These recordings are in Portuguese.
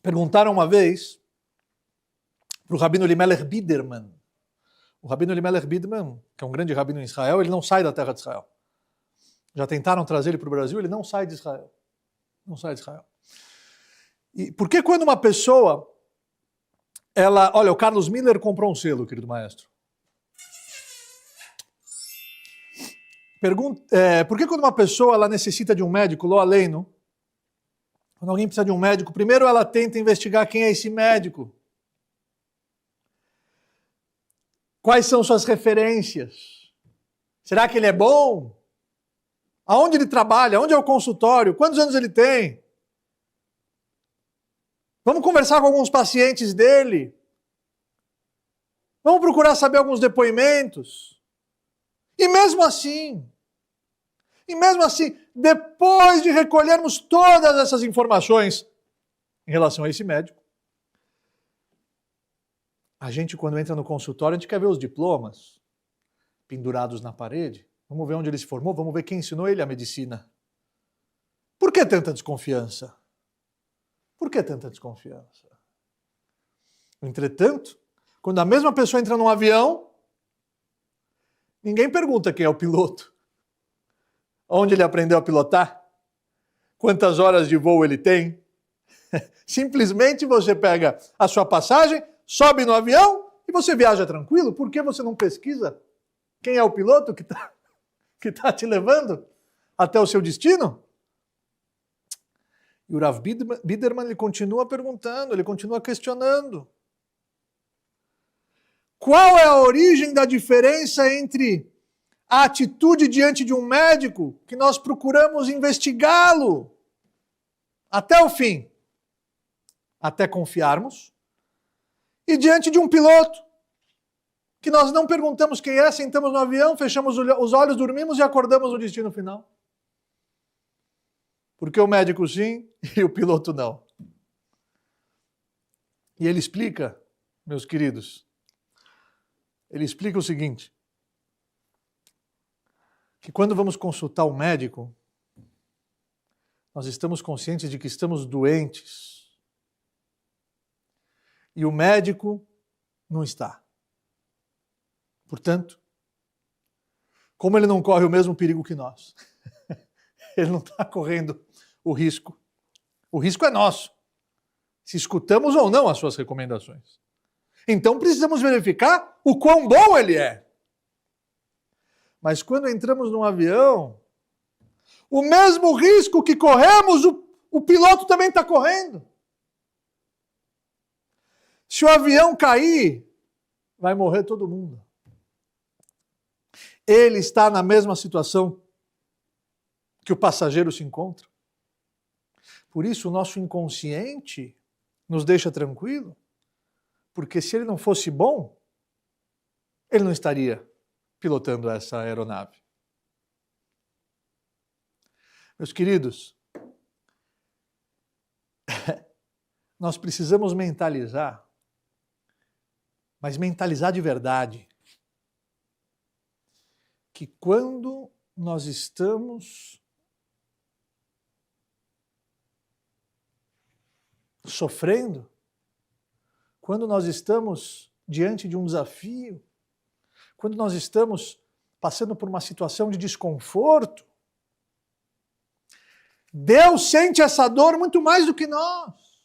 Perguntaram uma vez para o Rabino Elimelech Biderman. O Rabino Elimelech Biderman, que é um grande rabino em Israel, ele não sai da terra de Israel. Já tentaram trazer ele para o Brasil, ele não sai de Israel. Não sai de Israel. E por que quando uma pessoa, olha, o Carlos Miller comprou um selo, querido maestro. Por que quando uma pessoa ela necessita de um médico, lo aleino, quando alguém precisa de um médico, primeiro ela tenta investigar quem é esse médico. Quais são suas referências? Será que ele é bom? Aonde ele trabalha? Onde é o consultório? Quantos anos ele tem? Vamos conversar com alguns pacientes dele. Vamos procurar saber alguns depoimentos. E mesmo assim, depois de recolhermos todas essas informações em relação a esse médico, a gente, quando entra no consultório, a gente quer ver os diplomas pendurados na parede. Vamos ver onde ele se formou, vamos ver quem ensinou ele a medicina. Por que tanta desconfiança? Por que tanta desconfiança? Entretanto, quando a mesma pessoa entra num avião, ninguém pergunta quem é o piloto, onde ele aprendeu a pilotar, quantas horas de voo ele tem. Simplesmente você pega a sua passagem, sobe no avião e você viaja tranquilo. Por que você não pesquisa quem é o piloto que tá te levando até o seu destino? E o Rav Biderman ele continua perguntando, ele continua questionando. Qual é a origem da diferença entre a atitude diante de um médico, que nós procuramos investigá-lo até o fim, até confiarmos, e diante de um piloto, que nós não perguntamos quem é, sentamos no avião, fechamos os olhos, dormimos e acordamos no destino final? Porque o médico sim e o piloto não. E ele explica, meus queridos, ele explica o seguinte, que quando vamos consultar o médico, nós estamos conscientes de que estamos doentes. E o médico não está. Portanto, como ele não corre o mesmo perigo que nós, ele não está correndo o risco. O risco é nosso, se escutamos ou não as suas recomendações. Então precisamos verificar o quão bom ele é. Mas quando entramos num avião, o mesmo risco que corremos, o piloto também está correndo. Se o avião cair, vai morrer todo mundo. Ele está na mesma situação que o passageiro se encontra. Por isso, o nosso inconsciente nos deixa tranquilo, porque se ele não fosse bom, ele não estaria pilotando essa aeronave. Meus queridos, nós precisamos mentalizar, mas mentalizar de verdade, que quando nós estamos sofrendo, quando nós estamos diante de um desafio, quando nós estamos passando por uma situação de desconforto, Deus sente essa dor muito mais do que nós.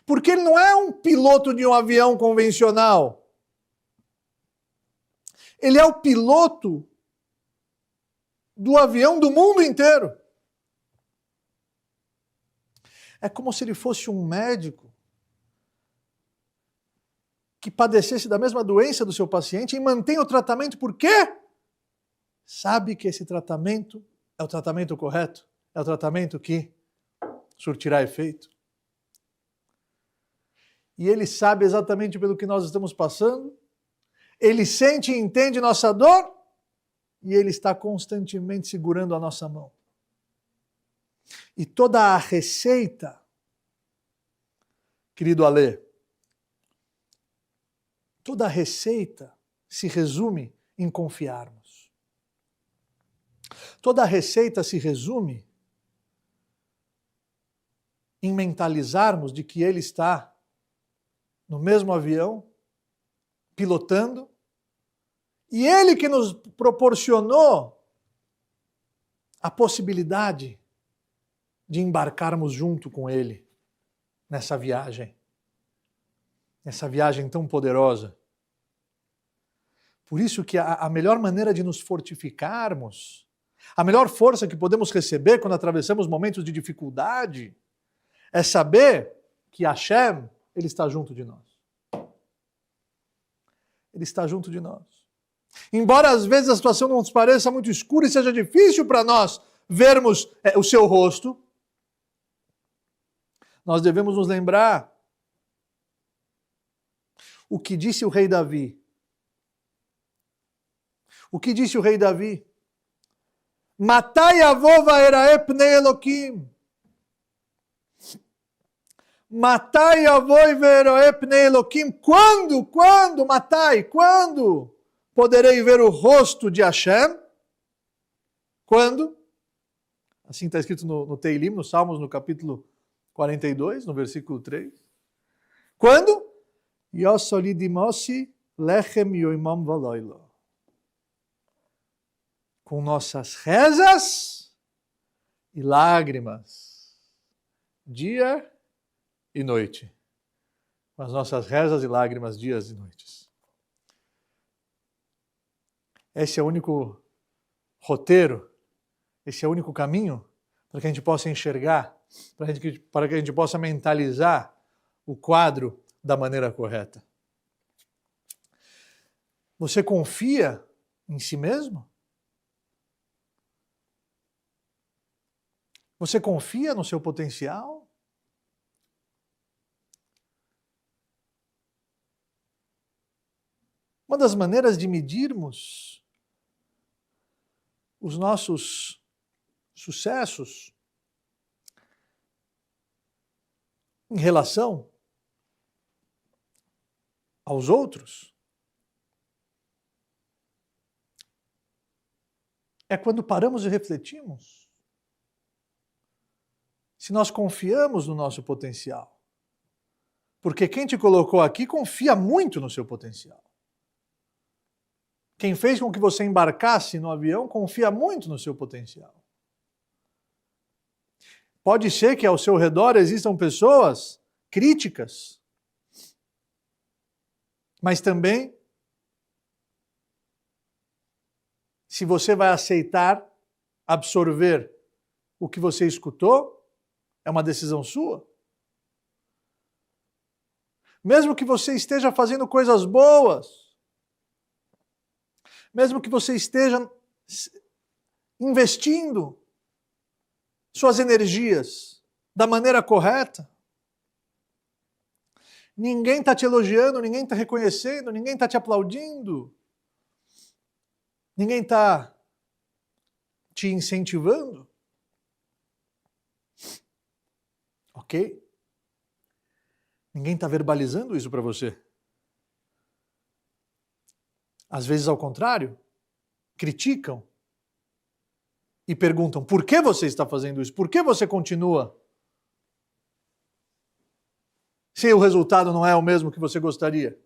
Porque Ele não é um piloto de um avião convencional. Ele é o piloto do avião do mundo inteiro. É como se ele fosse um médico que padecesse da mesma doença do seu paciente e mantém o tratamento. Por quê? Sabe que esse tratamento é o tratamento correto, é o tratamento que surtirá efeito. E ele sabe exatamente pelo que nós estamos passando, ele sente e entende nossa dor, e ele está constantemente segurando a nossa mão. E toda a receita, querido Alê, toda a receita se resume em confiarmos. Toda a receita se resume em mentalizarmos de que Ele está no mesmo avião, pilotando, e Ele que nos proporcionou a possibilidade de embarcarmos junto com Ele nessa viagem tão poderosa. Por isso que a melhor maneira de nos fortificarmos, a melhor força que podemos receber quando atravessamos momentos de dificuldade, é saber que Hashem, Ele está junto de nós. Ele está junto de nós. Embora às vezes a situação não nos pareça muito escura e seja difícil para nós vermos o seu rosto, nós devemos nos lembrar o que disse o rei Davi. O que disse o rei Davi? Matai avo vaerae pnei Elokim. Matai avoi vaerae pnei Elokim. Quando, matai, quando poderei ver o rosto de Hashem? Quando? Assim está escrito no Teilim, nos Salmos, no capítulo 42, no versículo 3. Quando? Yosolidimosi lechem yoimam valoilo. Com nossas rezas e lágrimas, dia e noite. Com as nossas rezas e lágrimas, dias e noites. Esse é o único roteiro, esse é o único caminho para que a gente possa enxergar, para que a gente possa mentalizar o quadro da maneira correta. Você confia em si mesmo? Você confia no seu potencial? Uma das maneiras de medirmos os nossos sucessos em relação aos outros é quando paramos e refletimos se nós confiamos no nosso potencial. Porque quem te colocou aqui confia muito no seu potencial. Quem fez com que você embarcasse no avião confia muito no seu potencial. Pode ser que ao seu redor existam pessoas críticas, mas também, se você vai aceitar, absorver o que você escutou, é uma decisão sua. Mesmo que você esteja fazendo coisas boas, mesmo que você esteja investindo suas energias da maneira correta, ninguém está te elogiando, ninguém está reconhecendo, ninguém está te aplaudindo, ninguém está te incentivando. Ok? Ninguém está verbalizando isso para você. Às vezes, ao contrário, criticam e perguntam por que você está fazendo isso? Por que você continua? Se o resultado não é o mesmo que você gostaria.